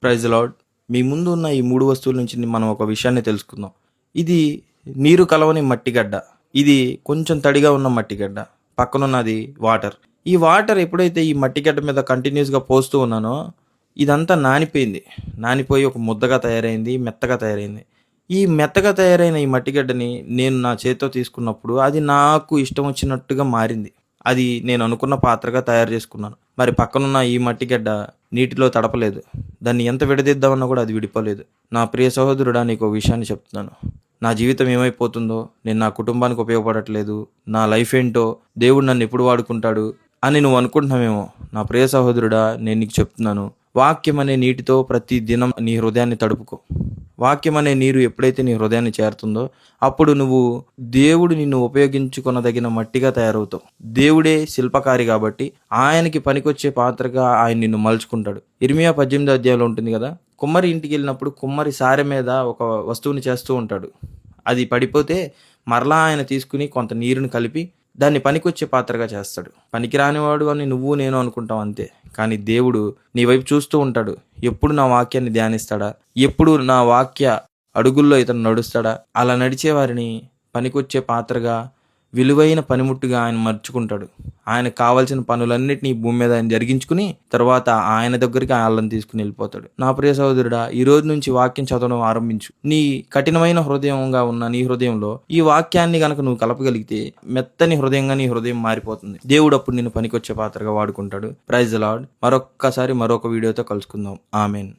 Praise lord. మీ ముందు ఉన్న ఈ 3 వస్తువుల నుంచి మనం ఒక విషయాన్ని తెలుసుకుందాం. ఇది నీరు కలవని మట్టిగడ్డ. ఇది కొంచెం తడిగా ఉన్న మట్టిగడ్డ. పక్కనున్నది వాటర్. ఈ వాటర్ ఎప్పుడైతే ఈ మట్టిగడ్డ మీద కంటిన్యూస్‌గా పోస్తూ ఉన్నానో, ఇదంతా నానిపోయింది. నానిపోయి ఒక ముద్దగా తయారైంది. మెత్తగా తయారైంది. ఈ మెత్తగా తయారైన ఈ మట్టిగడ్డని నేను నా చేత్తో తీసుకున్నప్పుడు అది నాకు ఇష్టం వచ్చినట్టుగా మారింది. అది నేను అనుకున్న పాత్రగా తయారు చేసుకున్నాను. మరి పక్కనున్న ఈ మట్టిగడ్డ నీటిలో తడపలేదు. దాన్ని ఎంత విడదీద్దామన్నా కూడా అది విడిపోలేదు. నా ప్రియ సహోదరుడా, నీకో విషయాన్ని చెప్తున్నాను. నా జీవితం ఏమైపోతుందో, నేను నా కుటుంబానికి ఉపయోగపడట్లేదు, నా లైఫ్ ఏంటో, దేవుడు నన్ను ఎప్పుడు వాడుకుంటాడు అని నువ్వు అనుకుంటున్నావేమో. నా ప్రియ సహోదరుడా, నేను నీకు చెప్తున్నాను, వాక్యం అనే నీటితో ప్రతి దినం నీ హృదయాన్ని తడుపుకో. వాక్యం అనే నీరు ఎప్పుడైతే నీ హృదయాన్ని చేరుతుందో అప్పుడు నువ్వు దేవుడు నిన్ను ఉపయోగించుకొనదగిన మట్టిగా తయారవుతావు. దేవుడే శిల్పకారి కాబట్టి ఆయనకి పనికొచ్చే పాత్రగా ఆయన నిన్ను మలుచుకుంటాడు. ఇర్మియా 18వ అధ్యాయంలో ఉంటుంది కదా, కుమ్మరి ఇంటికి వెళ్ళినప్పుడు కుమ్మరి సారె మీద ఒక వస్తువుని చేస్తూ ఉంటాడు. అది పడిపోతే మరలా ఆయన తీసుకుని కొంత నీరుని కలిపి దాన్ని పనికొచ్చే పాత్రగా చేస్తాడు. పనికిరానివాడు అని నువ్వు నేను అనుకుంటాం అంతే. కానీ దేవుడు నీ వైపు చూస్తూ ఉంటాడు. ఎప్పుడు నా వాక్యాన్ని ధ్యానిస్తాడా, ఎప్పుడు నా వాక్య అడుగుల్లో ఇతను నడుస్తాడా, అలా నడిచే వారిని పనికొచ్చే పాత్రగా, విలువైన పనిముట్టుగా ఆయన మర్చుకుంటాడు. ఆయనకు కావాల్సిన పనులన్నిటినీ భూమి మీద ఆయన జరిగించుకుని తర్వాత ఆయన దగ్గరికి వాళ్ళని తీసుకుని వెళ్ళిపోతాడు. నా ప్రియ సహోదరుడా, ఈ రోజు నుంచి వాక్యం చదవడం ఆరంభించు. నీ కఠినమైన హృదయంగా ఉన్న నీ హృదయంలో ఈ వాక్యాన్ని గనక నువ్వు కలపగలిగితే మెత్తని హృదయంగా నీ హృదయం మారిపోతుంది. దేవుడు అప్పుడు నిన్ను పనికొచ్చే పాత్రగా వాడుకుంటాడు. Praise the lord. మరొక్క వీడియోతో కలుసుకుందాం. ఆమెన్.